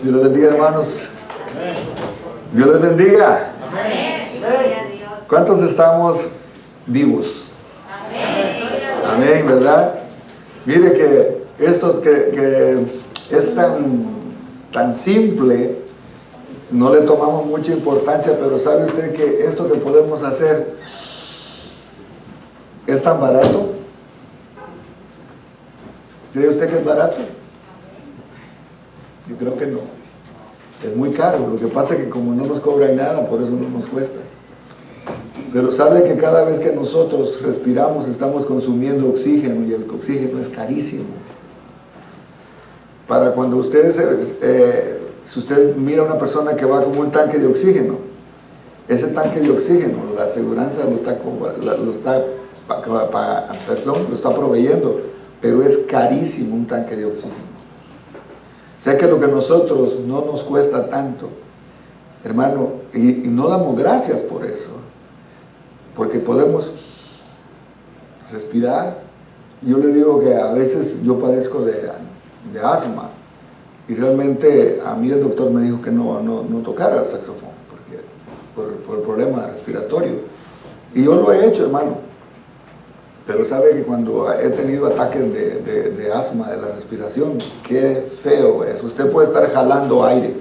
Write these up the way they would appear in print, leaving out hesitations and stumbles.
Dios les bendiga, hermanos. Dios les bendiga. ¿Cuántos estamos vivos? Amén, ¿verdad? Mire que esto que es tan simple, no le tomamos mucha importancia, pero ¿sabe usted que esto que podemos hacer es tan barato? ¿Cree usted que es barato? Yo creo que no. Es muy caro. Lo que pasa es que como no nos cobran nada, por eso no nos cuesta. Pero sabe que cada vez que nosotros respiramos estamos consumiendo oxígeno, y el oxígeno es carísimo. Para cuando ustedes, si usted mira a una persona que va como un tanque de oxígeno, ese tanque de oxígeno, la aseguranza lo está proveyendo, pero es carísimo un tanque de oxígeno. O sea que lo que nosotros no nos cuesta tanto, hermano, y no damos gracias por eso, porque podemos respirar. Yo le digo que a veces yo padezco de asma, y realmente a mí el doctor me dijo que no tocara el saxofón, porque por el problema respiratorio, y yo lo he hecho, hermano. Pero sabe que cuando he tenido ataques de asma, de la respiración, qué feo es. Usted puede estar jalando aire,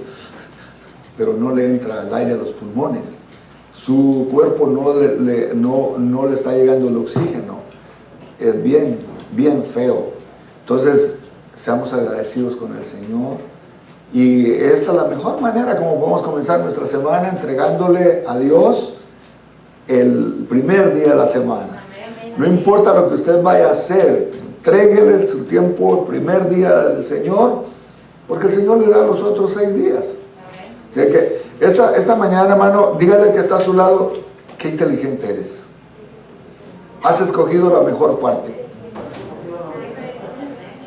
pero no le entra el aire a los pulmones. Su cuerpo no le está llegando el oxígeno. Es bien feo. Entonces, seamos agradecidos con el Señor. Y esta es la mejor manera como podemos comenzar nuestra semana, entregándole a Dios el primer día de la semana. No importa lo que usted vaya a hacer, entréguele su tiempo el primer día del Señor, porque el Señor le da los otros 6 días. Así que esta mañana, hermano, dígale que está a su lado, qué inteligente eres. Has escogido la mejor parte.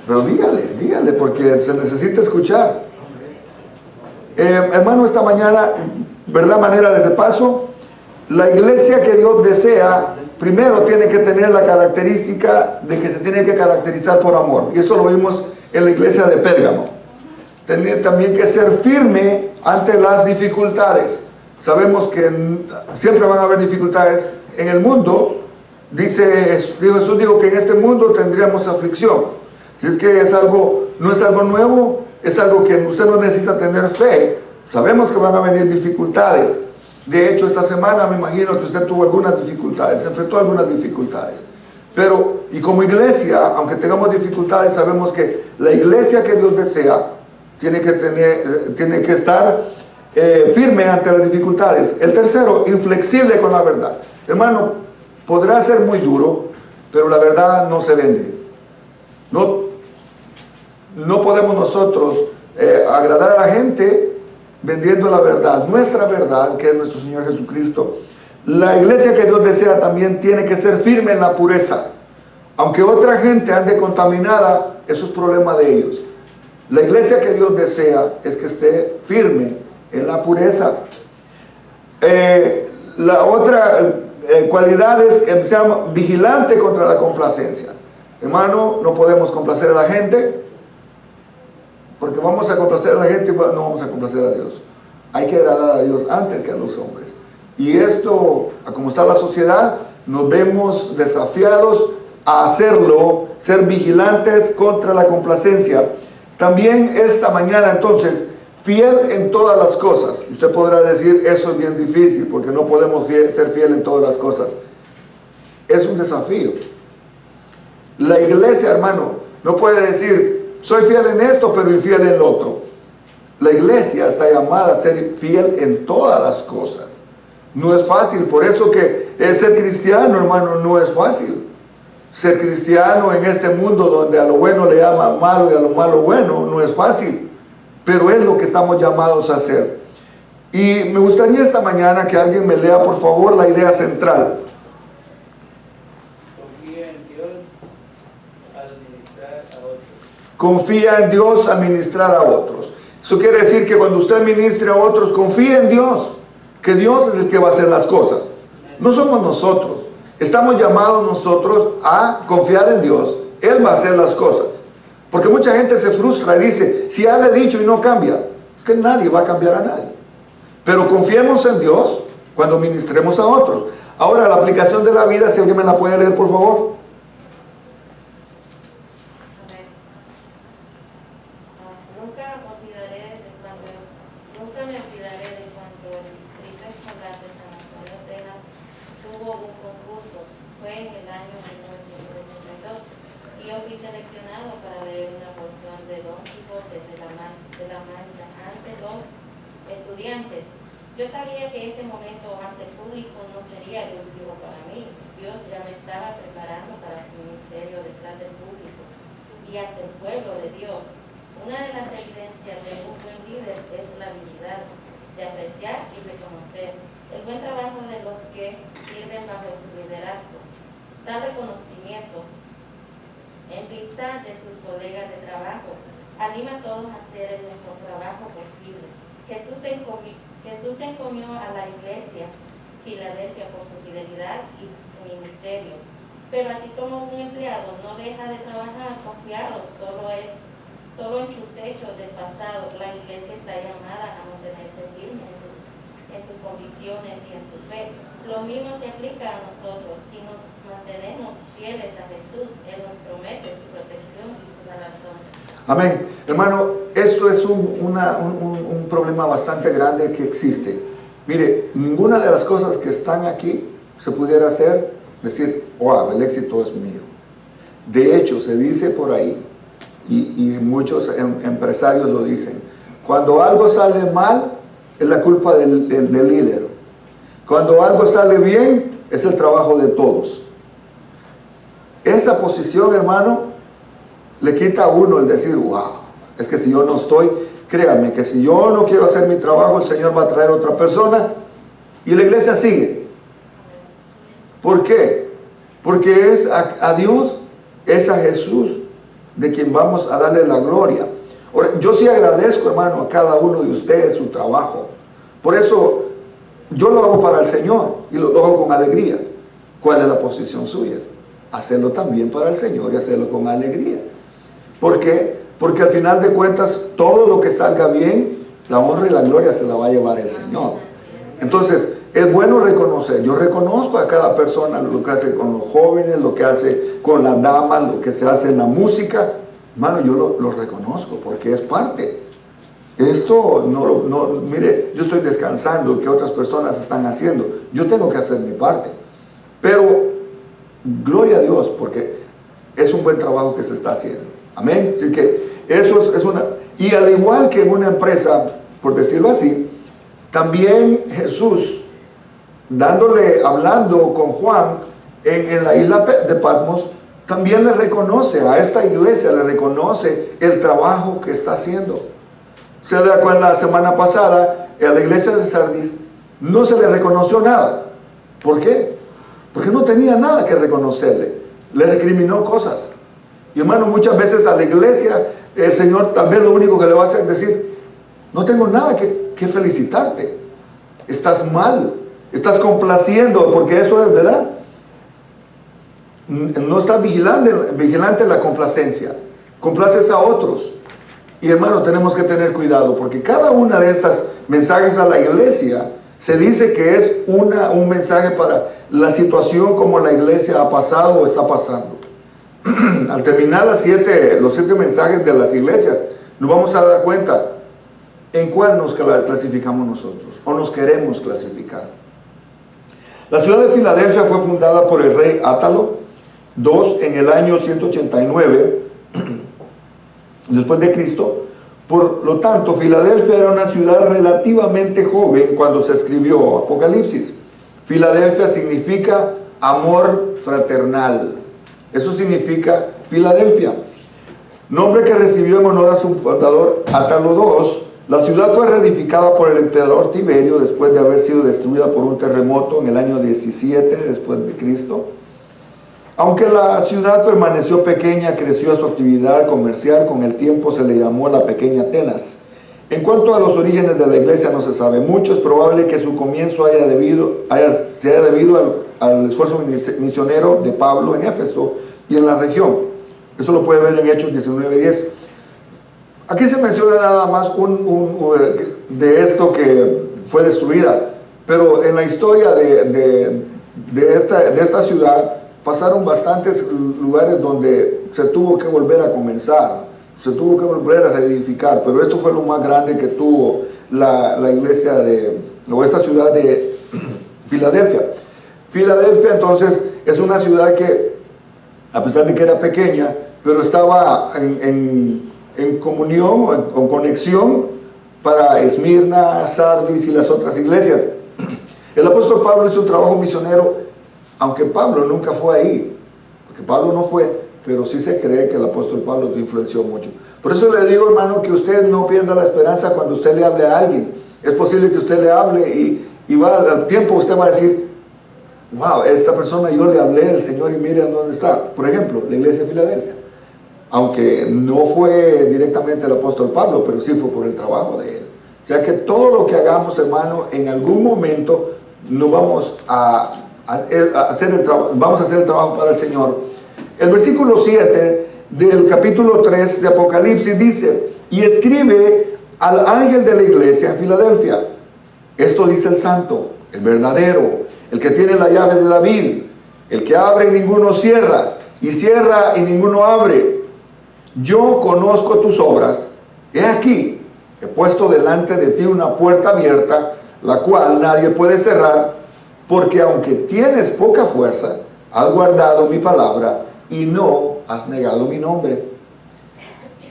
Pero dígale, porque se necesita escuchar. Hermano, esta mañana, ¿verdad? Manera de repaso, la iglesia que Dios desea, primero tiene que tener la característica de que se tiene que caracterizar por amor. Y esto lo vimos en la iglesia de Pérgamo. Tiene también que ser firme ante las dificultades. Sabemos que siempre van a haber dificultades en el mundo. Dijo Jesús, dijo que en este mundo tendríamos aflicción. Si es que no es algo nuevo, es algo que usted no necesita tener fe. Sabemos que van a venir dificultades. De hecho, esta semana me imagino que usted tuvo algunas dificultades, se enfrentó a algunas dificultades. Pero, y como iglesia, aunque tengamos dificultades, sabemos que la iglesia que Dios desea tiene que estar firme ante las dificultades. El tercero, inflexible con la verdad. Hermano, podrá ser muy duro, pero la verdad no se vende. No podemos nosotros agradar a la gente vendiendo la verdad, nuestra verdad, que es nuestro Señor Jesucristo. La iglesia que Dios desea también tiene que ser firme en la pureza. Aunque otra gente ande contaminada, eso es problema de ellos. La iglesia que Dios desea es que esté firme en la pureza. La otra cualidad es que sea vigilante contra la complacencia. Hermano, no podemos complacer a la gente, porque vamos a complacer a la gente y no vamos a complacer a Dios. Hay que agradar a Dios antes que a los hombres. Y esto, como está la sociedad, nos vemos desafiados a hacerlo, ser vigilantes contra la complacencia. También esta mañana, entonces, fiel en todas las cosas. Usted podrá decir, eso es bien difícil, porque no podemos ser fiel en todas las cosas. Es un desafío. La iglesia, hermano, no puede decir, soy fiel en esto, pero infiel en lo otro. La iglesia está llamada a ser fiel en todas las cosas. No es fácil, por eso que ser cristiano, hermano, no es fácil. Ser cristiano en este mundo donde a lo bueno le llaman malo y a lo malo bueno, no es fácil. Pero es lo que estamos llamados a hacer. Y me gustaría esta mañana que alguien me lea, por favor, la idea central. Confía en Dios, administrar a otros. Eso quiere decir que cuando usted ministre a otros, confía en Dios, que Dios es el que va a hacer las cosas. No somos nosotros. Estamos llamados nosotros a confiar en Dios. Él va a hacer las cosas. Porque mucha gente se frustra y dice, si ya le he dicho y no cambia. que nadie va a cambiar a nadie. Pero confiemos en Dios cuando ministremos a otros. Ahora, la aplicación de la vida, si alguien me la puede leer, por favor. Yo sabía que ese momento ante el público no sería el último para mí. Dios ya me estaba preparando para su ministerio detrás del público y ante el pueblo de Dios. Una de las evidencias de un buen líder es la habilidad de apreciar y reconocer el buen trabajo de los que sirven bajo su liderazgo. Tal reconocimiento en vista de sus colegas de trabajo anima a todos a hacer el mejor trabajo posible. Jesús encomió a la iglesia Filadelfia por su fidelidad y su ministerio. Pero así como un empleado no deja de trabajar confiado solo en sus hechos del pasado, la iglesia está llamada a mantenerse firme en sus convicciones y en su fe. Lo mismo se aplica a nosotros. Si nos mantenemos fieles a Jesús, Él nos promete su protección y su galardón. Amén. Hermano, esto es un problema bastante grande que existe. Mire, ninguna de las cosas que están aquí se pudiera hacer, decir, wow, el éxito es mío. De hecho, se dice por ahí, y muchos empresarios lo dicen, cuando algo sale mal, es la culpa del líder. Cuando algo sale bien, es el trabajo de todos. Esa posición, hermano, le quita a uno el decir, wow, es que si yo no estoy, créame que si yo no quiero hacer mi trabajo, el Señor va a traer otra persona y la iglesia sigue. ¿Por qué? Porque es a Dios, es a Jesús de quien vamos a darle la gloria. Ahora, yo sí agradezco, hermano, a cada uno de ustedes su trabajo. Por eso yo lo hago para el Señor y lo hago con alegría. ¿Cuál es la posición suya? Hacerlo también para el Señor y hacerlo con alegría. ¿Por qué? Porque al final de cuentas, todo lo que salga bien, la honra y la gloria se la va a llevar el Señor. Entonces, es bueno reconocer. Yo reconozco a cada persona lo que hace con los jóvenes, lo que hace con las damas, lo que se hace en la música. Hermano, yo lo reconozco porque es parte. Esto mire, yo estoy descansando que otras personas están haciendo. Yo tengo que hacer mi parte. Pero, gloria a Dios, porque es un buen trabajo que se está haciendo. Amén. Así que eso es una... Y al igual que en una empresa, por decirlo así, también Jesús, hablando con Juan en la isla de Patmos, también le reconoce a esta iglesia, le reconoce el trabajo que está haciendo. Se le acuerdan la semana pasada, a la iglesia de Sardis no se le reconoció nada. ¿Por qué? Porque no tenía nada que reconocerle. Le recriminó cosas. Y hermano, muchas veces a la iglesia, el Señor tal vez lo único que le va a hacer es decir, no tengo nada que felicitarte. Estás mal, estás complaciendo, porque eso es, ¿verdad? No estás vigilante en la complacencia. Complaces a otros. Y hermano, tenemos que tener cuidado, porque cada una de estas mensajes a la iglesia se dice que es un mensaje para la situación como la iglesia ha pasado o está pasando. Al terminar los 7 mensajes de las iglesias, nos vamos a dar cuenta en cuál nos clasificamos nosotros, o nos queremos clasificar. La ciudad de Filadelfia fue fundada por el rey Átalo II en el año 189 después de Cristo. Por lo tanto, Filadelfia era una ciudad relativamente joven cuando se escribió Apocalipsis. Filadelfia significa amor fraternal. Eso significa Filadelfia. Nombre que recibió en honor a su fundador Átalo II. La ciudad fue reedificada por el emperador Tiberio después de haber sido destruida por un terremoto en el año 17 después de Cristo. Aunque la ciudad permaneció pequeña, creció su actividad comercial. Con el tiempo se le llamó la pequeña Atenas. En cuanto a los orígenes de la iglesia no se sabe mucho. Es probable que su comienzo se haya debido al esfuerzo misionero de Pablo en Éfeso y en la región. Eso lo puede ver en Hechos 19:10. Aquí se menciona nada más de esto que fue destruida, pero en la historia de esta ciudad pasaron bastantes lugares donde se tuvo que volver a comenzar, se tuvo que volver a reedificar, pero esto fue lo más grande que tuvo la iglesia o esta ciudad de Filadelfia. Filadelfia entonces es una ciudad que, a pesar de que era pequeña, pero estaba en comunión, en conexión para Esmirna, Sardis y las otras iglesias. El apóstol Pablo hizo un trabajo misionero, aunque Pablo nunca fue ahí, porque Pablo no fue, pero sí se cree que el apóstol Pablo te influenció mucho. Por eso le digo, hermano, que usted no pierda la esperanza cuando usted le hable a alguien. Es posible que usted le hable y va al tiempo usted va a decir, wow, esta persona yo le hablé al Señor y miren dónde está. Por ejemplo, la iglesia de Filadelfia. Aunque no fue directamente el apóstol Pablo, pero sí fue por el trabajo de él. O sea que todo lo que hagamos, hermano, en algún momento nos vamos a hacer el trabajo para el Señor. El versículo 7 del capítulo 3 de Apocalipsis dice, y escribe al ángel de la iglesia en Filadelfia. Esto dice el santo, el verdadero, el que tiene la llave de David, el que abre y ninguno cierra, y cierra y ninguno abre. Yo conozco tus obras. He aquí, he puesto delante de ti una puerta abierta, la cual nadie puede cerrar, porque aunque tienes poca fuerza, has guardado mi palabra y no has negado mi nombre.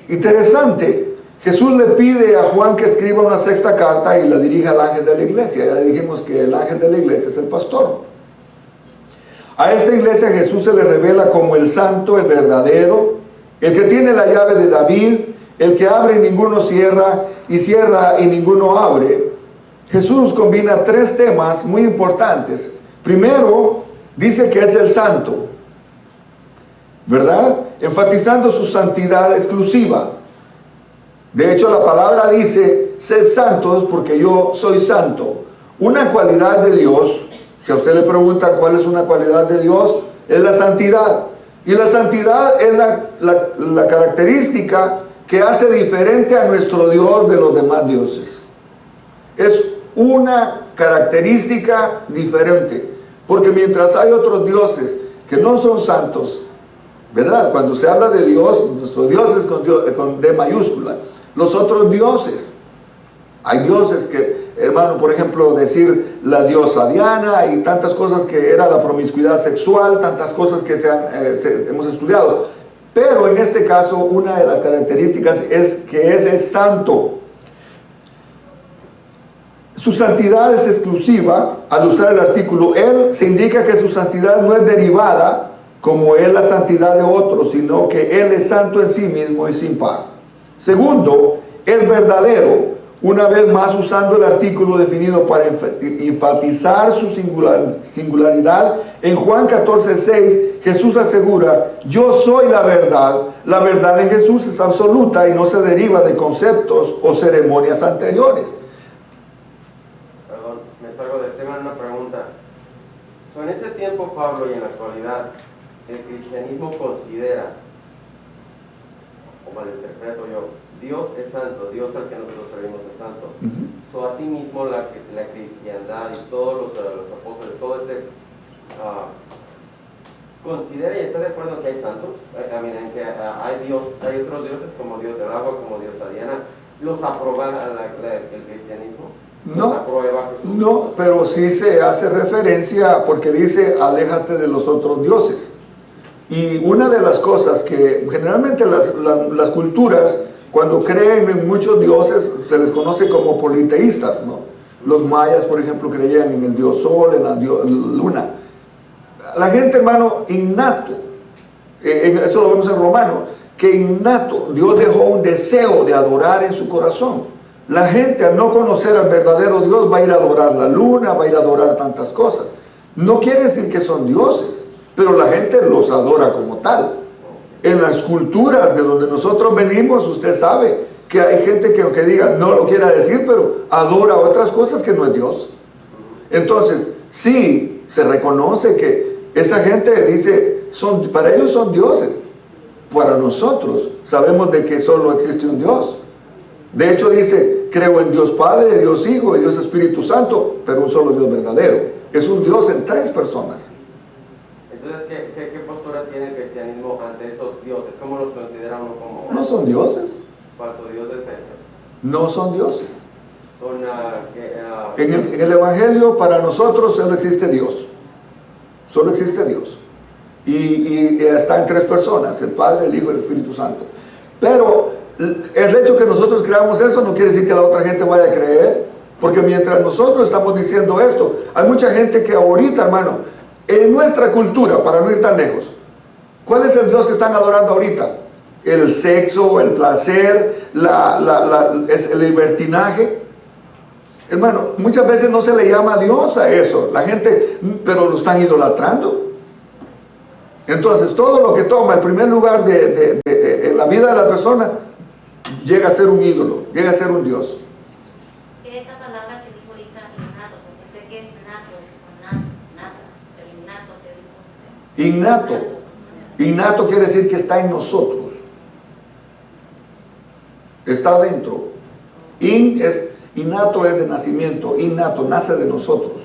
Interesante, Jesús le pide a Juan que escriba una sexta carta y la dirija al ángel de la iglesia. Ya dijimos que el ángel de la iglesia es el pastor. A esta iglesia Jesús se le revela como el santo, el verdadero, el que tiene la llave de David, el que abre y ninguno cierra, y cierra y ninguno abre. Jesús combina tres temas muy importantes. Primero, dice que es el santo, ¿verdad? Enfatizando su santidad exclusiva. De hecho, la palabra dice, sed santos porque yo soy santo. Una cualidad de Dios, si a usted le pregunta cuál es una cualidad de Dios, es la santidad. Y la santidad es la característica que hace diferente a nuestro Dios de los demás dioses. Es una característica diferente. Porque mientras hay otros dioses que no son santos, ¿verdad? Cuando se habla de Dios, nuestro Dios es con D mayúscula. Los otros dioses, hay dioses que, hermano, por ejemplo, decir la diosa Diana y tantas cosas que era la promiscuidad sexual, tantas cosas que hemos estudiado. Pero en este caso, una de las características es que es santo. Su santidad es exclusiva. Al usar el artículo él, se indica que su santidad no es derivada como es la santidad de otros, sino que él es santo en sí mismo y sin par. Segundo, es verdadero. Una vez más usando el artículo definido para enfatizar su singularidad, en Juan 14:6 Jesús asegura, yo soy la verdad en Jesús es absoluta y no se deriva de conceptos o ceremonias anteriores. Perdón, me salgo del tema en una pregunta. En ese tiempo, Pablo, y en la actualidad, el cristianismo considera, o malinterpreto yo, Dios es santo, Dios al que nosotros servimos es santo. Asimismo, la cristiandad y todos los apóstoles, todo considera y está de acuerdo en que hay santos, en que hay otros dioses como Dios del agua, como Dios Diana. ¿Los aprueba el cristianismo? No, pero sí se hace referencia porque dice, aléjate de los otros dioses. Y una de las cosas que generalmente las culturas, cuando creen en muchos dioses, se les conoce como politeístas, ¿no? Los mayas, por ejemplo, creían en el dios sol, en la luna. La gente, hermano, innato, eso lo vemos en Romanos, que innato, Dios dejó un deseo de adorar en su corazón. La gente, al no conocer al verdadero Dios, va a ir a adorar la luna, va a ir a adorar tantas cosas. No quiere decir que son dioses, pero la gente los adora como tal. En las culturas de donde nosotros venimos, usted sabe que hay gente que aunque diga no lo quiera decir, pero adora otras cosas que no es Dios. Entonces, sí, se reconoce que esa gente dice, para ellos son dioses. Para nosotros sabemos de que solo existe un Dios. De hecho dice, creo en Dios Padre, Dios Hijo y Dios Espíritu Santo, pero un solo Dios verdadero. Es un Dios en tres personas. Entonces, ¿qué postura tiene el cristianismo ante esos dioses? ¿Cómo los considera uno como? No son dioses. ¿Cuántos dioses es ese? No son dioses. Son, En el Evangelio, para nosotros solo existe Dios. Solo existe Dios. Y está en tres personas, el Padre, el Hijo y el Espíritu Santo. Pero el hecho que nosotros creamos eso no quiere decir que la otra gente vaya a creer. Porque mientras nosotros estamos diciendo esto, hay mucha gente que ahorita, hermano, en nuestra cultura, para no ir tan lejos, ¿cuál es el Dios que están adorando ahorita? El sexo, el placer, el libertinaje. Hermano, muchas veces no se le llama Dios a eso, la gente, pero lo están idolatrando. Entonces, todo lo que toma el primer lugar en la vida de la persona, llega a ser un ídolo, llega a ser un Dios. Esa palabra que dijo ahorita, innato, porque sé que es nato, pero innato que dijo usted. Innato. Innato quiere decir que está en nosotros. Está dentro. Innato es de nacimiento, innato, nace de nosotros.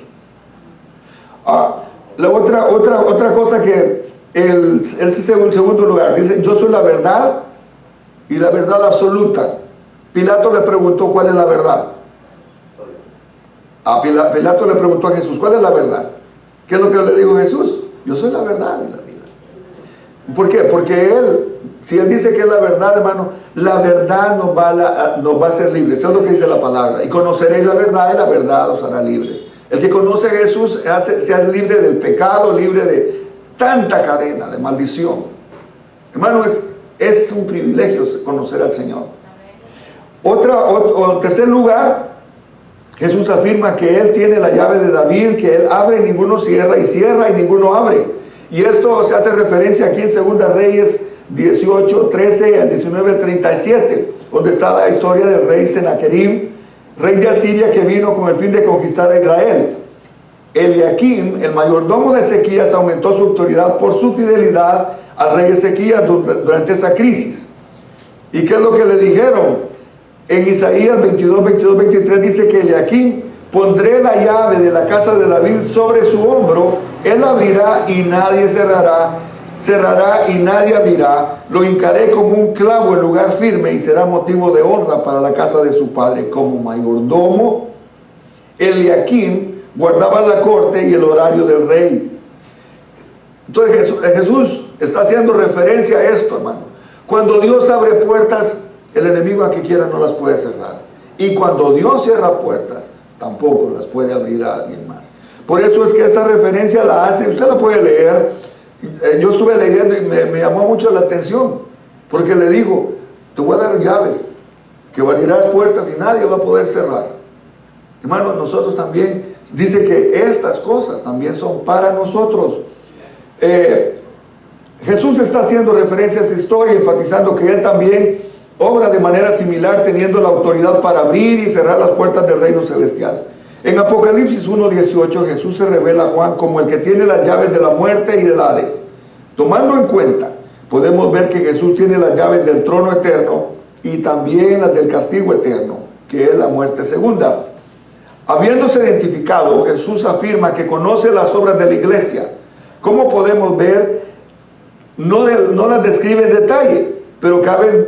La otra cosa que el segundo lugar dice, yo soy la verdad y la verdad absoluta. Pilato le preguntó cuál es la verdad. Pilato le preguntó a Jesús, ¿cuál es la verdad? ¿Qué es lo que le dijo Jesús? Yo soy la verdad y la vida. ¿Por qué? Porque si él dice que es la verdad, hermano, la verdad nos va a hacer libres. Eso es lo que dice la palabra. Y conoceréis la verdad y la verdad os hará libres. El que conoce a Jesús se hace libre del pecado, libre de tanta cadena de maldición. Hermano, es un privilegio conocer al Señor. Tercer lugar, Jesús afirma que Él tiene la llave de David, que Él abre y ninguno cierra, y cierra y ninguno abre. Y esto se hace referencia aquí en 2 Reyes 18, 13 al 19, 37, donde está la historia del rey Sennacherib, rey de Asiria, que vino con el fin de conquistar a Israel. Eliakim, el mayordomo de Ezequías, aumentó su autoridad por su fidelidad al rey Ezequías durante esa crisis. ¿Y qué es lo que le dijeron? En Isaías 22, 22, 23 dice que Eliakim, pondré la llave de la casa de David sobre su hombro, él abrirá y nadie cerrará, cerrará y nadie abrirá, lo hincaré como un clavo en lugar firme y será motivo de honra para la casa de su padre. Como mayordomo, Eliakim guardaba la corte y el horario del rey. Entonces Jesús está haciendo referencia a esto, hermano. Cuando Dios abre puertas, el enemigo a que quiera no las puede cerrar. Y cuando Dios cierra puertas, tampoco las puede abrir a alguien más. Por eso es que esta referencia la hace, usted la puede leer. Yo estuve leyendo y me llamó mucho la atención, porque le dijo, te voy a dar llaves, que abrirás puertas y nadie va a poder cerrar. Hermano, nosotros también, dice que estas cosas también son para nosotros. Jesús está haciendo referencia a esta historia, enfatizando que Él también obra de manera similar, teniendo la autoridad para abrir y cerrar las puertas del reino celestial. En Apocalipsis 1:18, Jesús se revela a Juan como el que tiene las llaves de la muerte y del Hades. Tomando en cuenta, podemos ver que Jesús tiene las llaves del trono eterno y también las del castigo eterno, que es la muerte segunda. Habiéndose identificado, Jesús afirma que conoce las obras de la iglesia. ¿Cómo podemos ver? No las describe en detalle, pero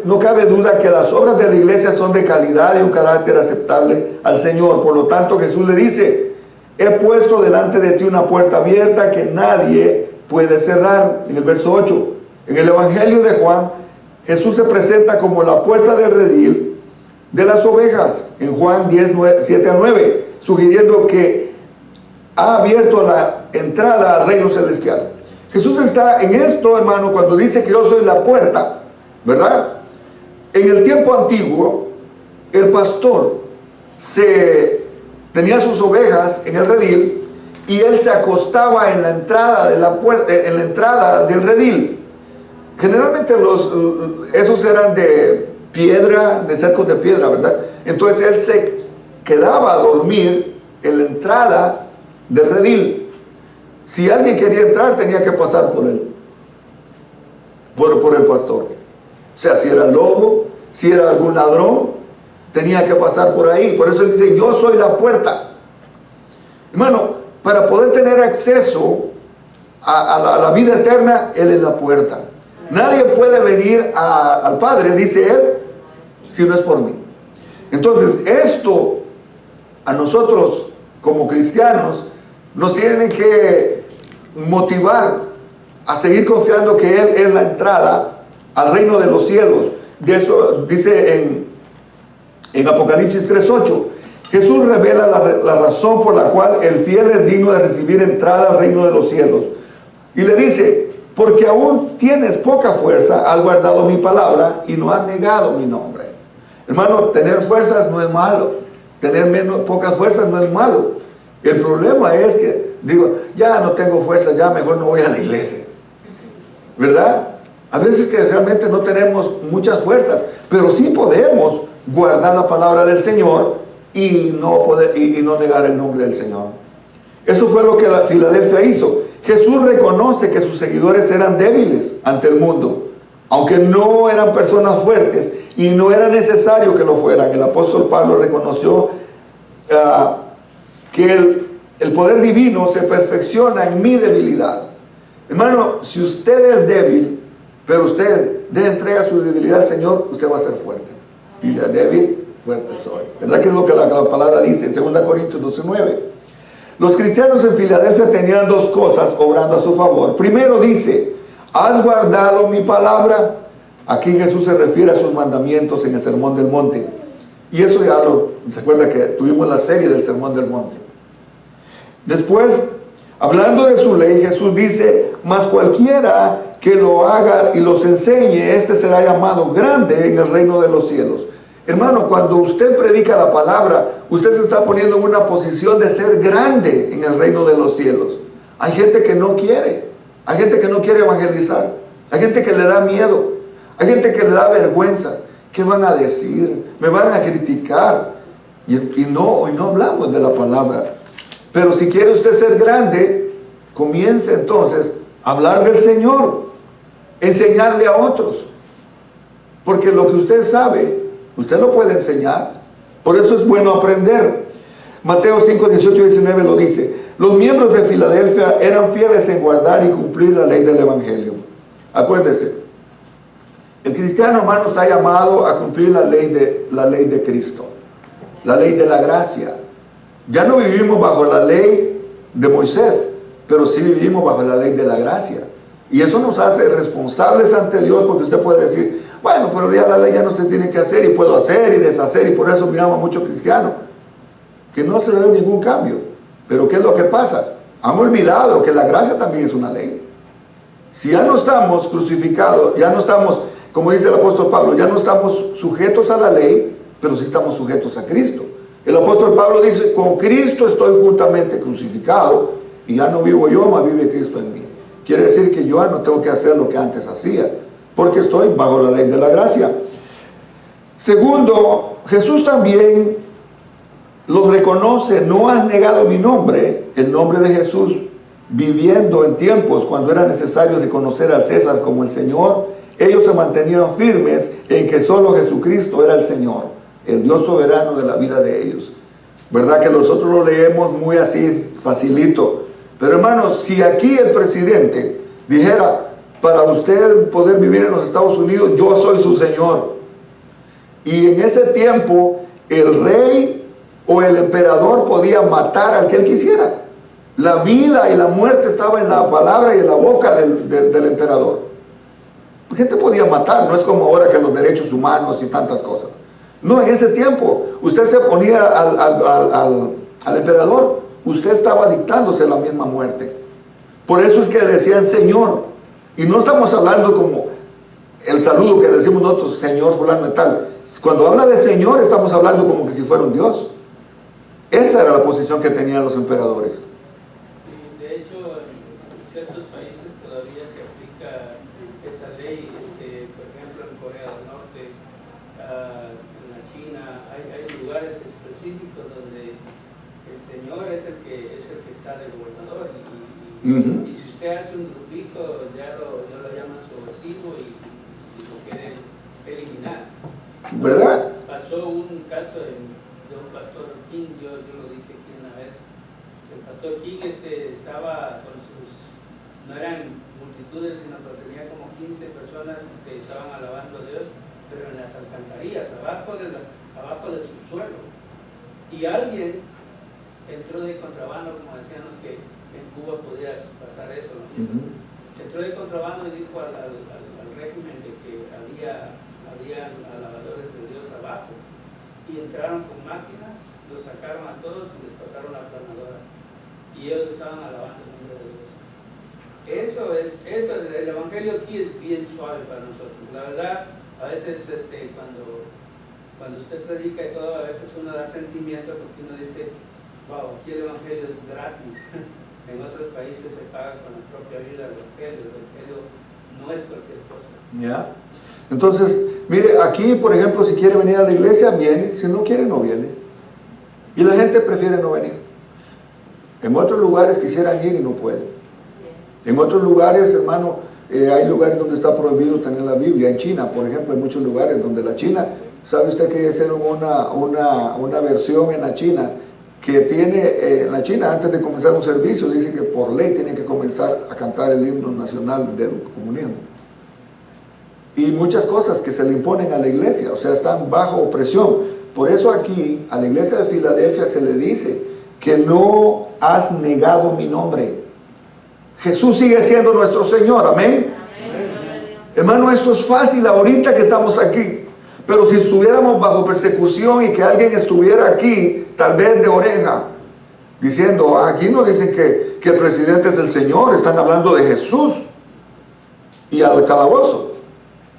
no cabe duda que las obras de la iglesia son de calidad y un carácter aceptable al Señor. Por lo tanto, Jesús le dice, he puesto delante de ti una puerta abierta que nadie puede cerrar. En el verso 8, en el Evangelio de Juan, Jesús se presenta como la puerta del redil de las ovejas, en Juan 10, 7 a 9, sugiriendo que ha abierto la entrada al reino celestial. Jesús está en esto, hermano, cuando dice que yo soy la puerta, ¿verdad? En el tiempo antiguo, el pastor tenía sus ovejas en el redil y él se acostaba en la entrada de la puerta, en la entrada del redil. Generalmente esos eran de piedra, de cercos de piedra, ¿verdad? Entonces él se quedaba a dormir en la entrada del redil. Si alguien quería entrar, tenía que pasar por él, por el pastor. O sea, si era lobo, si era algún ladrón, tenía que pasar por ahí. Por eso él dice, yo soy la puerta. Hermano, para poder tener acceso a la vida eterna, Él es la puerta. Nadie puede venir al Padre, dice Él, si no es por mí. Entonces, esto a nosotros como cristianos nos tiene que motivar a seguir confiando que Él es la entrada al reino de los cielos. De eso dice en Apocalipsis 3:8. Jesús revela la razón por la cual el fiel es digno de recibir entrada al reino de los cielos. Y le dice, porque aún tienes poca fuerza, has guardado mi palabra y no has negado mi nombre. Hermano, tener fuerzas no es malo. Tener pocas fuerzas no es malo. El problema es que, digo, ya no tengo fuerza, ya mejor no voy a la iglesia. ¿Verdad? A veces que realmente no tenemos muchas fuerzas, pero sí podemos guardar la palabra del Señor y no negar el nombre del Señor. Eso fue lo que la Filadelfia hizo. Jesús reconoce que sus seguidores eran débiles ante el mundo, aunque no eran personas fuertes y no era necesario que lo fueran. El apóstol Pablo reconoció que el poder divino se perfecciona en mi debilidad. Hermano, si usted es débil, pero usted entrega su debilidad al Señor, usted va a ser fuerte. Y ya débil, fuerte soy. ¿Verdad que es lo que la palabra dice en 2 Corintios 12:9? Los cristianos en Filadelfia tenían dos cosas obrando a su favor. Primero dice, has guardado mi palabra. Aquí Jesús se refiere a sus mandamientos en el Sermón del Monte. Y eso ¿se acuerda que tuvimos la serie del Sermón del Monte? Después, hablando de su ley, Jesús dice, mas cualquiera que lo haga y los enseñe, este será llamado grande en el reino de los cielos. Hermano, cuando usted predica la palabra, usted se está poniendo en una posición de ser grande en el reino de los cielos. Hay gente que no quiere. Hay gente que no quiere evangelizar. Hay gente que le da miedo. Hay gente que le da vergüenza. ¿Qué van a decir? Me van a criticar. Y no hablamos de la palabra. Pero si quiere usted ser grande, comience entonces a hablar del Señor. Enseñarle a otros. Porque lo que usted sabe, usted lo puede enseñar. Por eso es bueno aprender. Mateo 5, 18 y 19 lo dice. Los miembros de Filadelfia eran fieles en guardar y cumplir la ley del Evangelio. Acuérdese, el cristiano, hermano, está llamado a cumplir la ley de Cristo. La ley de la gracia. Ya no vivimos bajo la ley de Moisés, pero sí vivimos bajo la ley de la gracia. Y eso nos hace responsables ante Dios, porque usted puede decir, bueno, pero ya la ley ya no se tiene que hacer, y puedo hacer y deshacer, y por eso miramos a muchos cristianos que no se le ve ningún cambio. Pero ¿qué es lo que pasa? Han olvidado que la gracia también es una ley. Si ya no estamos crucificados, ya no estamos, como dice el apóstol Pablo, ya no estamos sujetos a la ley, pero sí estamos sujetos a Cristo. El apóstol Pablo dice, con Cristo estoy juntamente crucificado, y ya no vivo yo, mas vive Cristo en mí. Quiere decir que yo ya no tengo que hacer lo que antes hacía, porque estoy bajo la ley de la gracia. Segundo, Jesús también los reconoce, no has negado mi nombre, el nombre de Jesús, viviendo en tiempos cuando era necesario reconocer al César como el Señor. Ellos se mantenían firmes en que solo Jesucristo era el Señor, el Dios soberano de la vida de ellos. ¿Verdad que nosotros lo leemos muy así, facilito? Pero hermanos, si aquí el presidente dijera, para usted poder vivir en los Estados Unidos, yo soy su Señor. Y en ese tiempo, el rey o el emperador podía matar al que él quisiera. La vida y la muerte estaba en la palabra y en la boca del emperador. La gente podía matar, no es como ahora que los derechos humanos y tantas cosas. No, en ese tiempo, usted se ponía al emperador, usted estaba dictándose la misma muerte. Por eso es que decían Señor. Y no estamos hablando como el saludo que decimos nosotros, Señor fulano y tal. Cuando habla de Señor, estamos hablando como que si fuera un Dios. Esa era la posición que tenían los emperadores. De hecho, en ciertos países todavía se aplica esa ley. Por ejemplo, en Corea del Norte, en la China, hay lugares específicos donde el Señor es el que está de gobernador. Y si usted hace un grupito, ya lo llaman su vecino y lo quieren eliminar. ¿Verdad? Pasó pasó un caso de un pastor King, yo lo dije aquí una vez. El pastor King estaba con no eran multitudes, sino que tenía como 15 personas que estaban alabando a Dios, pero en las alcantarillas, abajo del subsuelo. Y alguien entró de contrabando, como decían los que en Cuba podías pasar eso, ¿no? Entró de contrabando y dijo al régimen de que había alabadores de Dios abajo, y entraron con máquinas, los sacaron a todos y les pasaron la planadora, y ellos estaban alabando el nombre de Dios. Eso, el evangelio aquí es bien suave para nosotros. La verdad, a veces cuando usted predica y todo, a veces uno da sentimiento porque uno dice, wow, aquí el evangelio es gratis. En otros países se paga con la propia vida el evangelio no es cualquier cosa. ¿Ya? Entonces, mire, aquí, por ejemplo, si quiere venir a la iglesia, viene. Si no quiere, no viene. Y la gente prefiere no venir. En otros lugares quisieran ir y no pueden. En otros lugares, hermano, hay lugares donde está prohibido tener la Biblia. En China, por ejemplo, hay muchos lugares donde la China, ¿sabe usted que hicieron una versión en la China que tiene, en la China, antes de comenzar un servicio, dice que por ley tiene que comenzar a cantar el himno nacional del comunismo? Y muchas cosas que se le imponen a la iglesia, o sea, están bajo opresión. Por eso aquí, a la iglesia de Filadelfia se le dice que no has negado mi nombre. Jesús sigue siendo nuestro Señor, amén. Hermano, esto es fácil ahorita que estamos aquí, pero si estuviéramos bajo persecución y que alguien estuviera aquí, tal vez de oreja, diciendo, aquí no dicen que el presidente es el Señor, están hablando de Jesús, y al calabozo.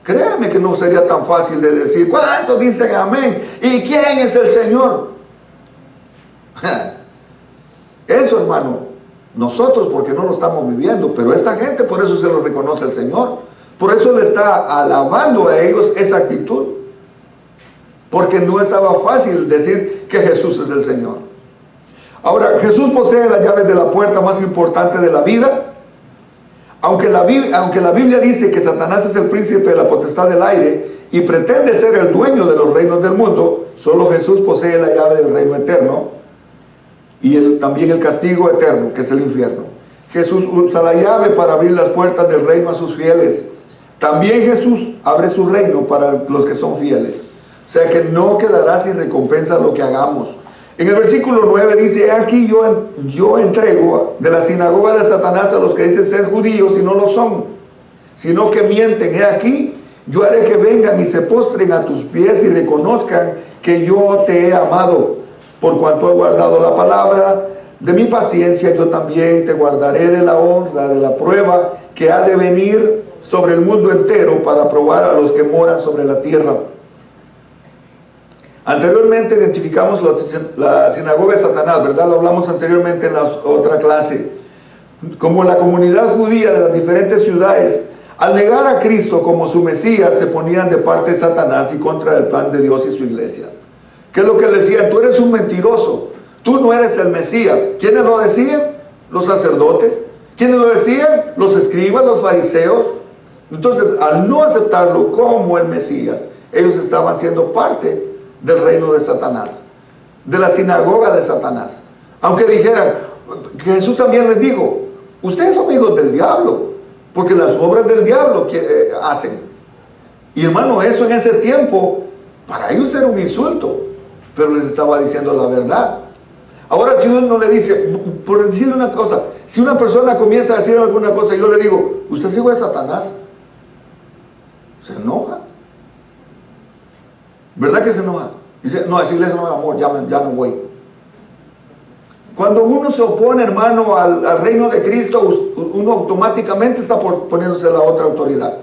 Créame que no sería tan fácil de decir, ¿cuántos dicen amén? ¿Y quién es el Señor? Eso, hermano, nosotros porque no lo estamos viviendo, pero esta gente por eso se lo reconoce el Señor. Por eso le está alabando a ellos esa actitud. Porque no estaba fácil decir que Jesús es el Señor. Ahora, Jesús posee las llaves de la puerta más importante de la vida. Aunque la Biblia dice que Satanás es el príncipe de la potestad del aire y pretende ser el dueño de los reinos del mundo, solo Jesús posee la llave del reino eterno y también el castigo eterno, que es el infierno. Jesús usa la llave para abrir las puertas del reino a sus fieles. También Jesús abre su reino para los que son fieles. O sea que no quedará sin recompensa lo que hagamos. En el versículo 9 dice, aquí yo entrego de la sinagoga de Satanás a los que dicen ser judíos y no lo son, sino que mienten. He aquí, yo haré que vengan y se postren a tus pies y reconozcan que yo te he amado. Por cuanto he guardado la palabra de mi paciencia, yo también te guardaré de la honra, de la prueba que ha de venir sobre el mundo entero para probar a los que moran sobre la tierra. Anteriormente identificamos la sinagoga de Satanás, ¿verdad? Lo hablamos anteriormente en la otra clase. Como la comunidad judía de las diferentes ciudades, al negar a Cristo como su Mesías, se ponían de parte de Satanás y contra el plan de Dios y su iglesia. ¿Qué es lo que le decían? Tú eres un mentiroso, tú no eres el Mesías. ¿Quiénes lo decían? Los sacerdotes. ¿Quiénes lo decían? Los escribas, los fariseos. Entonces, al no aceptarlo como el Mesías, ellos estaban siendo parte del reino de Satanás, de la sinagoga de Satanás. Aunque dijeran, que Jesús también les dijo, ustedes son hijos del diablo, porque las obras del diablo hacen. Y hermano, eso en ese tiempo, para ellos era un insulto, pero les estaba diciendo la verdad. Ahora si uno le dice, por decirle una cosa, si una persona comienza a decir alguna cosa y yo le digo, usted es hijo de Satanás, se enoja. ¿Verdad que se enoja? Dice, no, a esa iglesia no me amor, ya no voy. Cuando uno se opone, hermano, al reino de Cristo, uno automáticamente está poniéndose a la otra autoridad.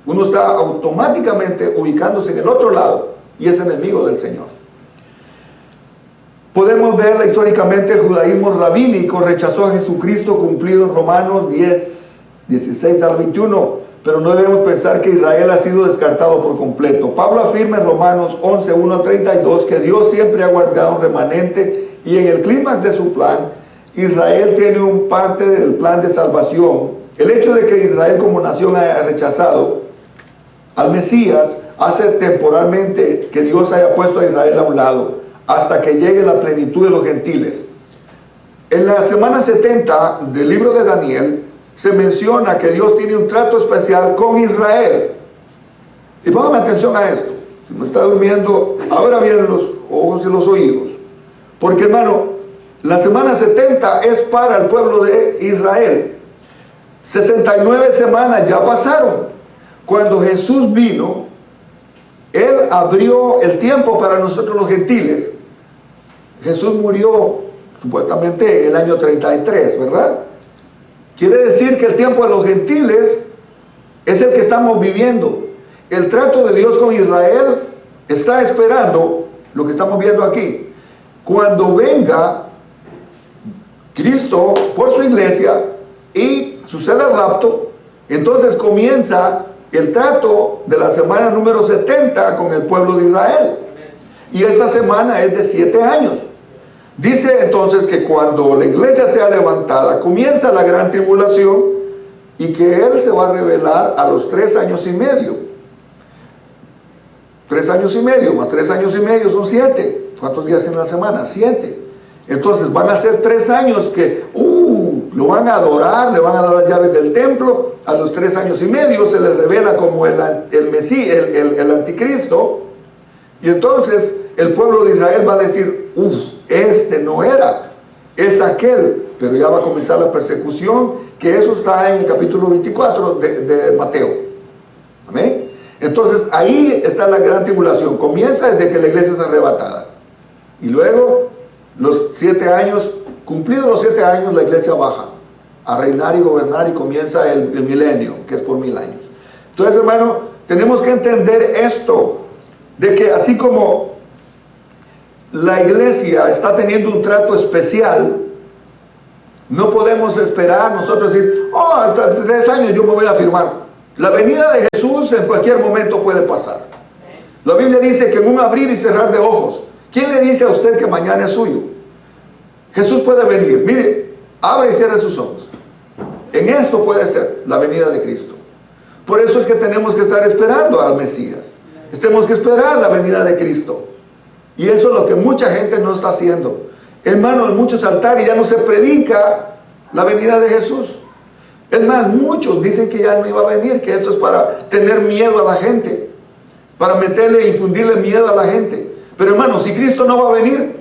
Uno está automáticamente ubicándose en el otro lado y es enemigo del Señor. Podemos verla históricamente, el judaísmo rabínico rechazó a Jesucristo cumplido en Romanos 10, 16 al 21. Pero no debemos pensar que Israel ha sido descartado por completo. Pablo afirma en Romanos 11, 1 al 32 que Dios siempre ha guardado un remanente y en el clímax de su plan, Israel tiene un parte del plan de salvación. El hecho de que Israel como nación haya rechazado al Mesías hace temporalmente que Dios haya puesto a Israel a un lado hasta que llegue la plenitud de los gentiles. En la semana 70 del libro de Daniel se menciona que Dios tiene un trato especial con Israel. Y póngame atención a esto. Si no está durmiendo, abra bien los ojos y los oídos. Porque, hermano, la semana 70 es para el pueblo de Israel. 69 semanas ya pasaron. Cuando Jesús vino, Él abrió el tiempo para nosotros los gentiles. Jesús murió supuestamente en el año 33, ¿verdad? Quiere decir que el tiempo de los gentiles es el que estamos viviendo. El trato de Dios con Israel está esperando lo que estamos viendo aquí. Cuando venga Cristo por su iglesia y suceda el rapto, entonces comienza el trato de la semana número 70 con el pueblo de Israel. Y esta semana es de 7 años. Dice entonces que cuando la iglesia sea levantada, comienza la gran tribulación y que Él se va a revelar a los 3 años y medio. 3 años y medio más 3 años y medio son 7. ¿Cuántos días tiene la semana? 7. Entonces van a ser 3 años que lo van a adorar, le van a dar las llaves del templo. A los 3 años y medio se les revela como el Mesías, el anticristo. Y entonces el pueblo de Israel va a decir, este no era, es aquel. Pero ya va a comenzar la persecución, que eso está en el capítulo 24 de Mateo. Amén. Entonces ahí está la gran tribulación. Comienza desde que la iglesia es arrebatada. Y luego, los 7 años, cumplidos los 7 años, la iglesia baja a reinar y gobernar y comienza el milenio, que es por 1000 años. Entonces, hermano, tenemos que entender esto, de que así como la iglesia está teniendo un trato especial, no podemos esperar nosotros decir, hasta 3 años yo me voy a firmar. La venida de Jesús en cualquier momento puede pasar. La Biblia dice que en un abrir y cerrar de ojos. ¿Quién le dice a usted que mañana es suyo? Jesús puede venir. Mire, abre y cierre sus ojos. En esto puede ser la venida de Cristo. Por eso es que tenemos que estar esperando al Mesías. Tenemos que esperar la venida de Cristo. Y eso es lo que mucha gente no está haciendo. Hermano, en muchos altares ya no se predica la venida de Jesús. Es más, muchos dicen que ya no iba a venir, que eso es para tener miedo a la gente, para meterle e infundirle miedo a la gente. Pero hermano, si Cristo no va a venir,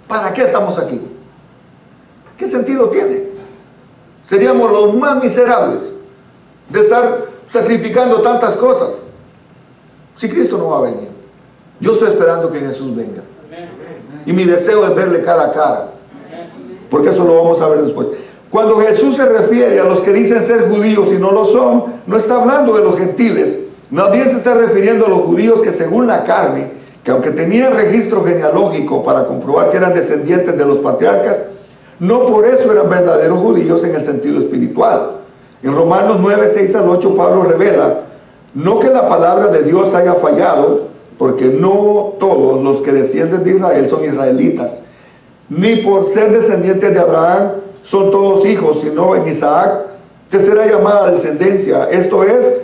¿para qué estamos aquí? ¿Qué sentido tiene? Seríamos los más miserables de estar sacrificando tantas cosas si Cristo no va a venir. Yo estoy esperando que Jesús venga. Y mi deseo es verle cara a cara, porque eso lo vamos a ver después. Cuando Jesús se refiere a los que dicen ser judíos y no lo son, no está hablando de los gentiles, más bien se está refiriendo a los judíos que según la carne, que aunque tenían registro genealógico para comprobar que eran descendientes de los patriarcas, no por eso eran verdaderos judíos en el sentido espiritual. En Romanos 9, 6 al 8, Pablo revela, no que la palabra de Dios haya fallado, porque no todos los que descienden de Israel son israelitas, ni por ser descendientes de Abraham son todos hijos, sino en Isaac te será llamada descendencia. Esto es,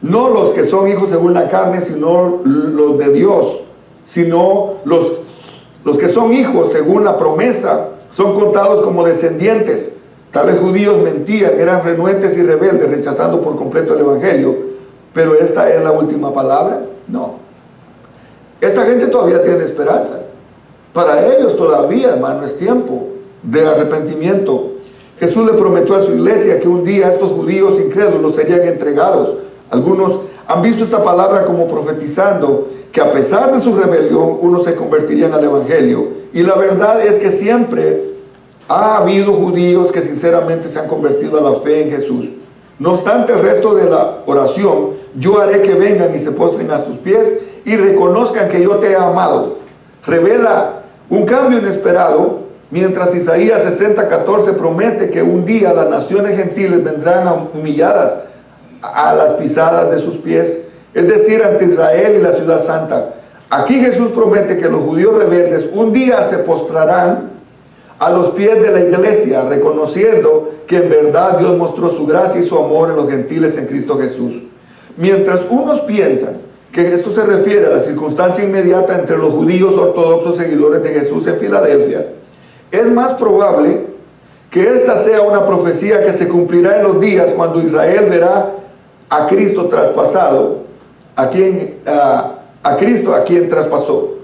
no los que son hijos según la carne, sino los de Dios, sino los que son hijos según la promesa, son contados como descendientes. Tales judíos mentían, eran renuentes y rebeldes, rechazando por completo el evangelio. Pero esta es la última palabra. No, esta gente todavía tiene esperanza. Para ellos todavía, hermano, es tiempo de arrepentimiento. Jesús le prometió a su iglesia que un día estos judíos incrédulos serían entregados. Algunos han visto esta palabra como profetizando que a pesar de su rebelión, unos se convertirían al evangelio. Y la verdad es que siempre ha habido judíos que sinceramente se han convertido a la fe en Jesús. No obstante, el resto de la oración, yo haré que vengan y se postren a sus pies y reconozcan que yo te he amado, revela un cambio inesperado. Mientras Isaías 60:14 promete que un día las naciones gentiles vendrán humilladas a las pisadas de sus pies, es decir, ante Israel y la ciudad santa. Aquí Jesús promete que los judíos rebeldes un día se postrarán a los pies de la iglesia, reconociendo que en verdad Dios mostró su gracia y su amor en los gentiles en Cristo Jesús. Mientras unos piensan que esto se refiere a la circunstancia inmediata entre los judíos ortodoxos seguidores de Jesús en Filadelfia, es más probable que esta sea una profecía que se cumplirá en los días cuando Israel verá a Cristo traspasado, a Cristo a quien traspasó.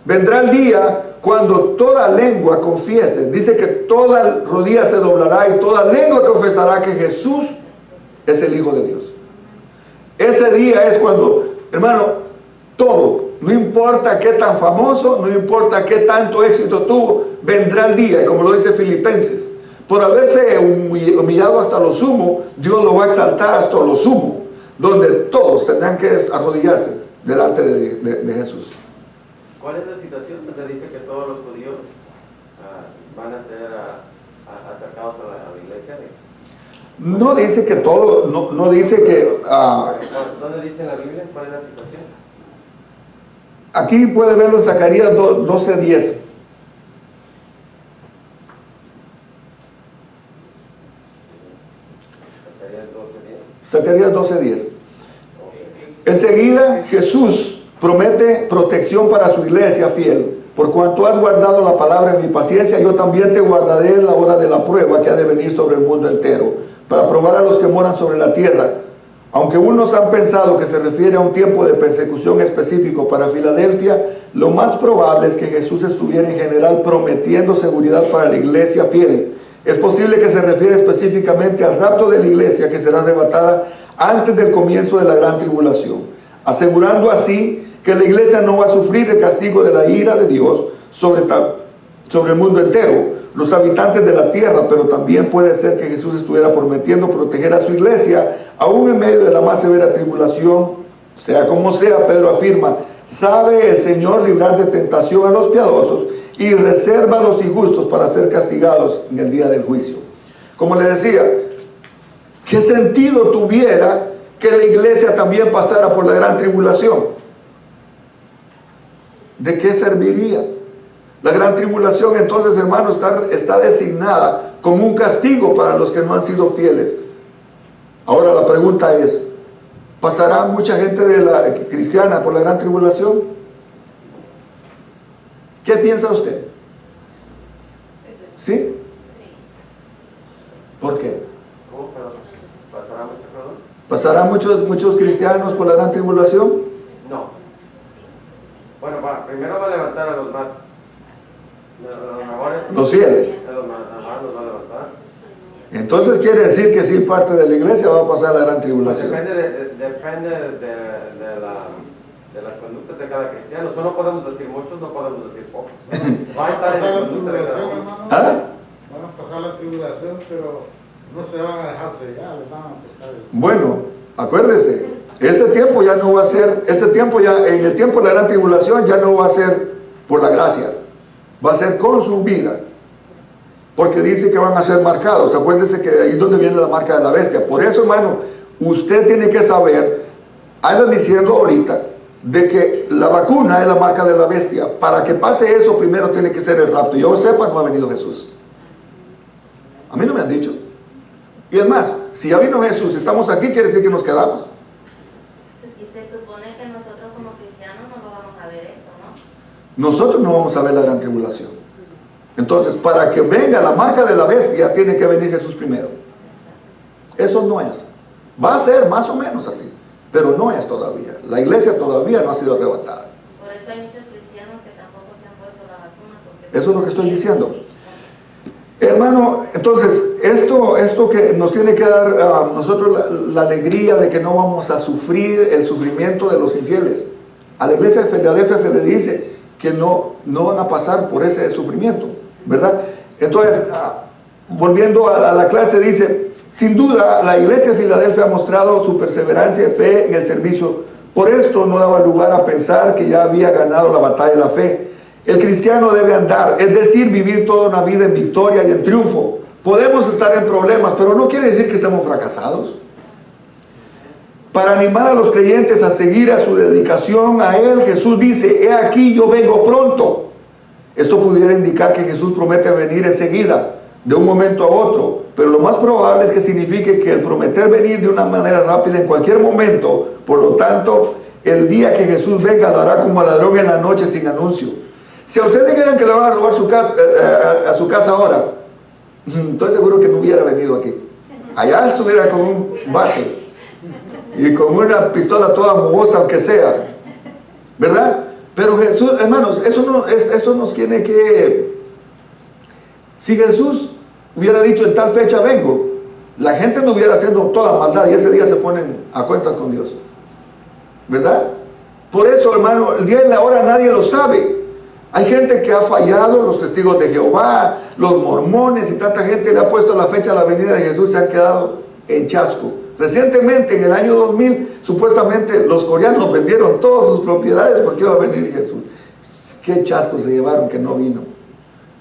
Vendrá el día cuando toda lengua confiese, dice que toda rodilla se doblará y toda lengua confesará que Jesús es el Hijo de Dios. Ese día es cuando, hermano, todo, no importa qué tan famoso, no importa qué tanto éxito tuvo, vendrá el día, y como lo dice Filipenses, por haberse humillado hasta lo sumo, Dios lo va a exaltar hasta lo sumo, donde todos tendrán que arrodillarse delante de Jesús. ¿Cuál es la situación donde dice que todos los judíos van a ser acercados a la iglesia? No dice que todo, no dice que... ¿Dónde dice en la Biblia cuál es la situación? Aquí puede verlo en Zacarías 12:10. Zacarías 12:10. Enseguida Jesús promete protección para su iglesia fiel. Por cuanto has guardado la palabra en mi paciencia, yo también te guardaré en la hora de la prueba que ha de venir sobre el mundo entero, para probar a los que moran sobre la tierra. Aunque unos han pensado que se refiere a un tiempo de persecución específico para Filadelfia, lo más probable es que Jesús estuviera en general prometiendo seguridad para la iglesia fiel. Es posible que se refiere específicamente al rapto de la iglesia que será arrebatada antes del comienzo de la gran tribulación, asegurando así que la iglesia no va a sufrir el castigo de la ira de Dios sobre el mundo entero, los habitantes de la tierra. Pero también puede ser que Jesús estuviera prometiendo proteger a su iglesia aún en medio de la más severa tribulación. Sea como sea, Pedro afirma, sabe el Señor librar de tentación a los piadosos y reserva a los injustos para ser castigados en el día del juicio. Como le decía, ¿qué sentido tuviera que la iglesia también pasara por la gran tribulación? ¿De qué serviría? La gran tribulación, entonces, hermanos, está designada como un castigo para los que no han sido fieles. Ahora la pregunta es, ¿pasará mucha gente de la cristiana por la gran tribulación? ¿Qué piensa usted? ¿Sí? ¿Por qué? ¿Cómo? ¿Pasará mucho, perdón? ¿Pasarán muchos cristianos por la gran tribulación? No. Bueno, primero va a levantar a los más... Los fieles. Los más los va a levantar. Entonces quiere decir que sí, parte de la iglesia va a pasar la gran tribulación. Depende de las conductas de cada cristiano. Eso no podemos decir muchos, no podemos decir pocos. Va a estar en la conducta de cada uno. Van a pasar la tribulación, pero no se van a dejar sellar, les van a pescar. Bueno, acuérdese, este tiempo ya no va a ser, en el tiempo de la gran tribulación ya no va a ser por la gracia, va a ser con su vida, porque dice que van a ser marcados. Acuérdese que ahí es donde viene la marca de la bestia. Por eso, hermano, usted tiene que saber, andan diciendo ahorita, de que la vacuna es la marca de la bestia. Para que pase eso, primero tiene que ser el rapto. Yo sepa, no ha venido Jesús. A mí no me han dicho. Y es más, si ya vino Jesús, estamos aquí, quiere decir que nos quedamos. Y se supone que nosotros como cristianos no lo vamos a ver eso, ¿no? Nosotros no vamos a ver la gran tribulación. Entonces, para que venga la marca de la bestia, tiene que venir Jesús primero. Eso no es. Va a ser más o menos así, pero no es todavía. La iglesia todavía no ha sido arrebatada. Por eso hay muchos cristianos que tampoco se han puesto la vacuna. Porque eso es lo que estoy diciendo. Hermano, entonces, esto que nos tiene que dar a nosotros la alegría de que no vamos a sufrir el sufrimiento de los infieles. A la iglesia de Filadelfia se le dice que no van a pasar por ese sufrimiento, ¿verdad? Entonces, volviendo a la clase, dice, sin duda, la iglesia de Filadelfia ha mostrado su perseverancia y fe en el servicio. Por esto no daba lugar a pensar que ya había ganado la batalla de la fe. El cristiano debe andar, es decir, vivir toda una vida en victoria y en triunfo. Podemos estar en problemas, pero no quiere decir que estemos fracasados. Para animar a los creyentes a seguir a su dedicación a Él, Jesús dice, he aquí yo vengo pronto. Esto pudiera indicar que Jesús promete venir enseguida, de un momento a otro, pero lo más probable es que signifique que el prometer venir de una manera rápida en cualquier momento, por lo tanto, el día que Jesús venga lo hará como ladrón en la noche sin anuncio. Si a usted le dijeran que le van a robar su casa, a su casa ahora, estoy seguro que no hubiera venido aquí. Allá estuviera con un bate y con una pistola toda mohosa, aunque sea, ¿verdad? Pero Jesús, hermanos, esto nos tiene que... Si Jesús hubiera dicho en tal fecha vengo, la gente no hubiera haciendo toda maldad y ese día se ponen a cuentas con Dios, ¿verdad? Por eso, hermano, el día y la hora nadie lo sabe. Hay gente que ha fallado, los testigos de Jehová, los mormones y tanta gente le ha puesto la fecha a la venida de Jesús, se han quedado en chasco. Recientemente, en el año 2000, supuestamente los coreanos vendieron todas sus propiedades porque iba a venir Jesús. Qué chasco se llevaron que no vino.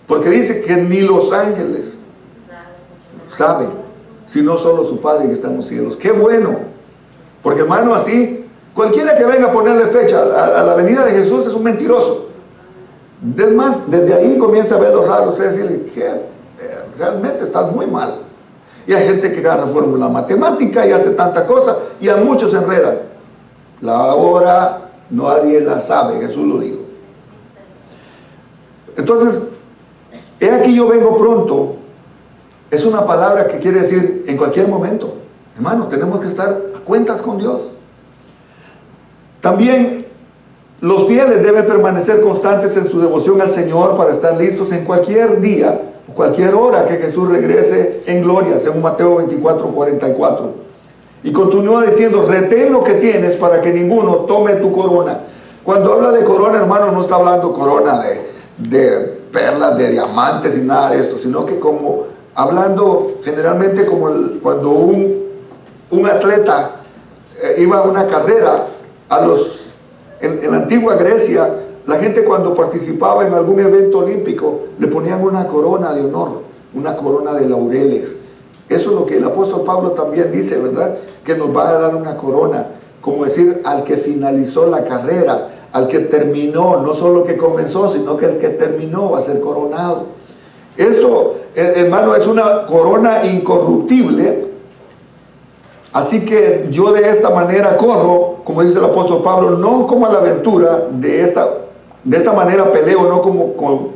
Porque dice que ni los ángeles saben, sino solo su Padre que está en los cielos. ¡Qué bueno! Porque, hermano, así, cualquiera que venga a ponerle fecha a la venida de Jesús es un mentiroso. Más, desde ahí comienza a ver lo raro. Usted decirle que realmente estás muy mal. Y hay gente que agarra fórmula matemática y hace tanta cosa, y a muchos se enredan. La hora nadie la sabe, Jesús lo dijo. Entonces, he aquí yo vengo pronto. Es una palabra que quiere decir en cualquier momento. Hermano, tenemos que estar a cuentas con Dios. También los fieles deben permanecer constantes en su devoción al Señor para estar listos en cualquier día o cualquier hora que Jesús regrese en gloria, según Mateo 24:44. Y continúa diciendo, retén lo que tienes para que ninguno tome tu corona. Cuando habla de corona, hermano, no está hablando corona de perlas, de diamantes y nada de esto, sino que como hablando generalmente como cuando un atleta iba a una carrera, en la antigua Grecia, la gente cuando participaba en algún evento olímpico le ponían una corona de honor, una corona de laureles. Eso es lo que el apóstol Pablo también dice, ¿verdad? Que nos va a dar una corona, como decir, al que finalizó la carrera, al que terminó, no solo que comenzó, sino que el que terminó va a ser coronado. Esto, hermano, es una corona incorruptible. Así que yo de esta manera corro, como dice el apóstol Pablo, no como a la aventura, de esta manera peleo, no como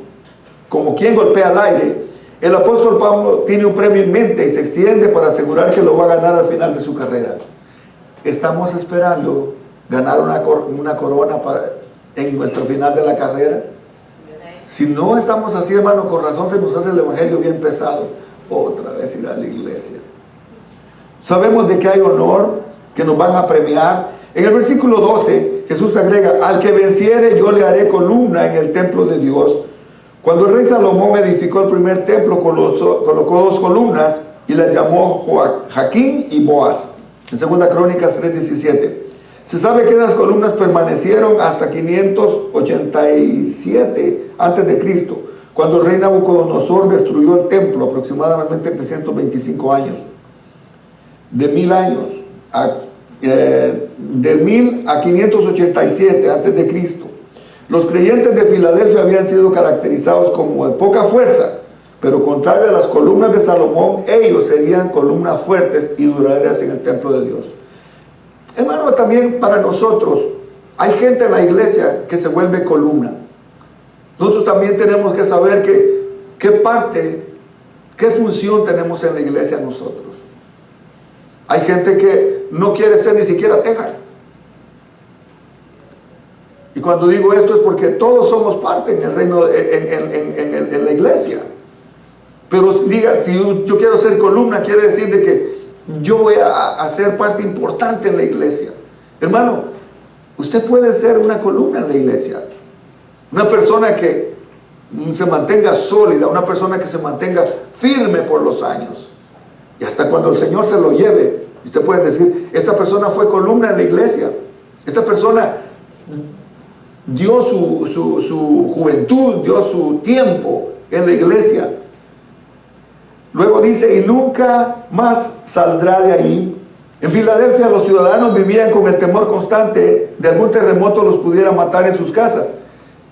quien golpea al aire. El apóstol Pablo tiene un premio en mente y se extiende para asegurar que lo va a ganar al final de su carrera. Estamos esperando ganar una corona en nuestro final de la carrera. Si no estamos así, hermano, con razón se nos hace el evangelio bien pesado. Otra vez ir a la iglesia. Sabemos de que hay honor, que nos van a premiar. En el versículo 12, Jesús agrega, al que venciere yo le haré columna en el templo de Dios. Cuando el rey Salomón edificó el primer templo, colocó 2 columnas y las llamó Jaquín y Boaz. En 2 Crónicas 3:17. Se sabe que esas columnas permanecieron hasta 587 a.C., cuando el rey Nabucodonosor destruyó el templo, aproximadamente 325 años. De 1000 años, de 1000 a 587 a.C. Los creyentes de Filadelfia habían sido caracterizados como de poca fuerza, pero contrario a las columnas de Salomón, ellos serían columnas fuertes y duraderas en el templo de Dios. Hermano, también para nosotros, hay gente en la iglesia que se vuelve columna. Nosotros también tenemos que saber qué función tenemos en la iglesia nosotros. Hay gente que no quiere ser ni siquiera teja. Y cuando digo esto es porque todos somos parte en el reino, en la iglesia. Pero diga, si yo quiero ser columna, quiere decir de que yo voy a ser parte importante en la iglesia. Hermano, usted puede ser una columna en la iglesia. Una persona que se mantenga sólida, una persona que se mantenga firme por los años. Y hasta cuando el Señor se lo lleve, usted puede decir, esta persona fue columna en la iglesia. Esta persona dio su juventud, dio su tiempo en la iglesia. Luego dice, y nunca más saldrá de ahí. En Filadelfia los ciudadanos vivían con el temor constante de algún terremoto los pudiera matar en sus casas.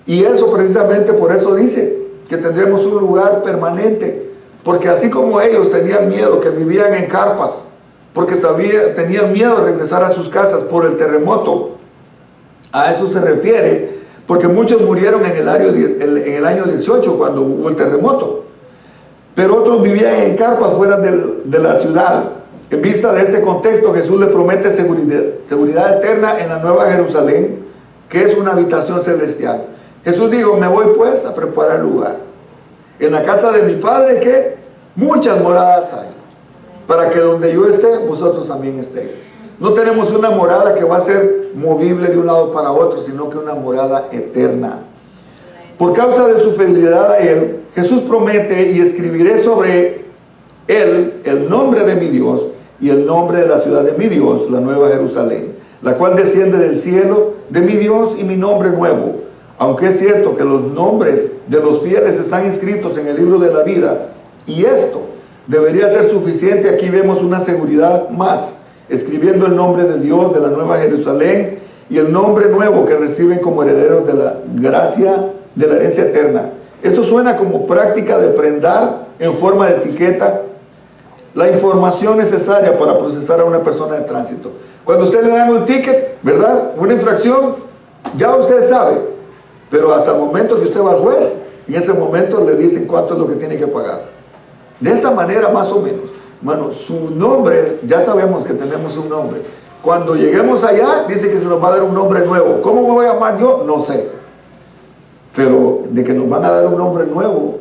Y eso precisamente por eso dice que tendremos un lugar permanente. Porque así como ellos tenían miedo, que vivían en carpas, porque tenían miedo de regresar a sus casas por el terremoto, A eso se refiere, porque muchos murieron en el año 18 cuando hubo el terremoto. Pero otros vivían en carpas fuera de la ciudad. En vista de este contexto, Jesús le promete seguridad eterna en la Nueva Jerusalén, que es una habitación celestial. Jesús dijo, me voy pues a preparar lugar. En la casa de mi Padre, que muchas moradas hay, para que donde yo esté, vosotros también estéis. No tenemos una morada que va a ser movible de un lado para otro, sino que una morada eterna. Por causa de su fidelidad a Él, Jesús promete, y escribiré sobre Él el nombre de mi Dios y el nombre de la ciudad de mi Dios, la Nueva Jerusalén, la cual desciende del cielo de mi Dios, y mi nombre nuevo. Aunque es cierto que los nombres de los fieles están inscritos en el libro de la vida, y esto debería ser suficiente, aquí vemos una seguridad más, escribiendo el nombre de Dios, de la Nueva Jerusalén, y el nombre nuevo que reciben como herederos de la gracia, de la herencia eterna. Esto suena como práctica de prendar en forma de etiqueta la información necesaria para procesar a una persona de tránsito. Cuando usted le dan un ticket, ¿verdad?, una infracción, ya usted sabe, pero hasta el momento que usted va al juez, en ese momento le dicen cuánto es lo que tiene que pagar. De esta manera, más o menos, hermano, su nombre, ya sabemos que tenemos un nombre. Cuando lleguemos allá, dice que se nos va a dar un nombre nuevo. ¿Cómo me voy a llamar yo? No sé. Pero de que nos van a dar un nombre nuevo,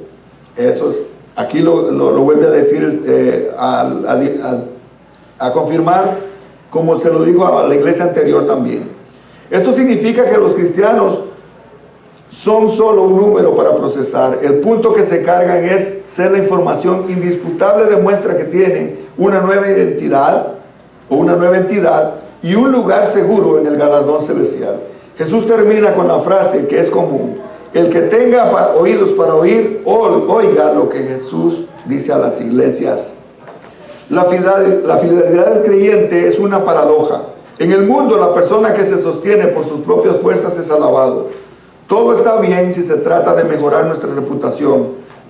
eso es, aquí lo vuelve a decir, a confirmar, como se lo dijo a la iglesia anterior también. Esto significa que los cristianos son solo un número para procesar. El punto que se cargan es ser la información indisputable, demuestra que tienen una nueva identidad o una nueva entidad y un lugar seguro en el galardón celestial. Jesús termina con la frase que es común: el que tenga oídos para oír, oiga lo que Jesús dice a las iglesias. La fidelidad del creyente es una paradoja. En el mundo, la persona que se sostiene por sus propias fuerzas es alabado. Todo está bien si se trata de mejorar nuestra reputación,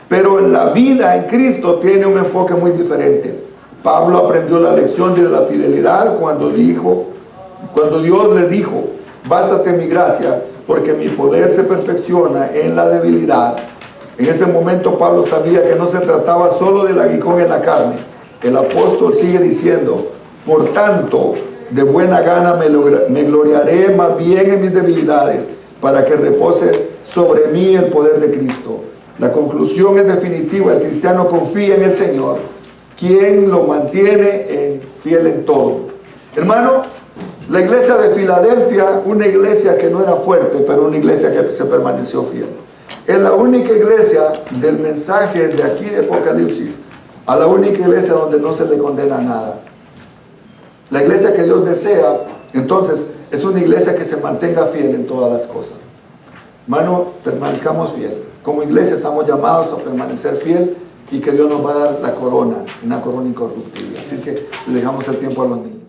pero en la vida en Cristo tiene un enfoque muy diferente. Pablo aprendió la lección de la fidelidad cuando Dios le dijo: bástate mi gracia, porque mi poder se perfecciona en la debilidad. En ese momento Pablo sabía que no se trataba solo del aguijón en la carne. El apóstol sigue diciendo: por tanto, de buena gana me gloriaré más bien en mis debilidades, para que repose sobre mí el poder de Cristo. La conclusión es definitiva: el cristiano confía en el Señor, quien lo mantiene fiel en todo. Hermano, la iglesia de Filadelfia, una iglesia que no era fuerte, pero una iglesia que se permaneció fiel. Es la única iglesia del mensaje de aquí de Apocalipsis, a la única iglesia donde no se le condena nada. La iglesia que Dios desea, entonces, es una iglesia que se mantenga fiel en todas las cosas. Hermano, permanezcamos fiel. Como iglesia estamos llamados a permanecer fiel, y que Dios nos va a dar la corona, una corona incorruptible. Así que le dejamos el tiempo a los niños.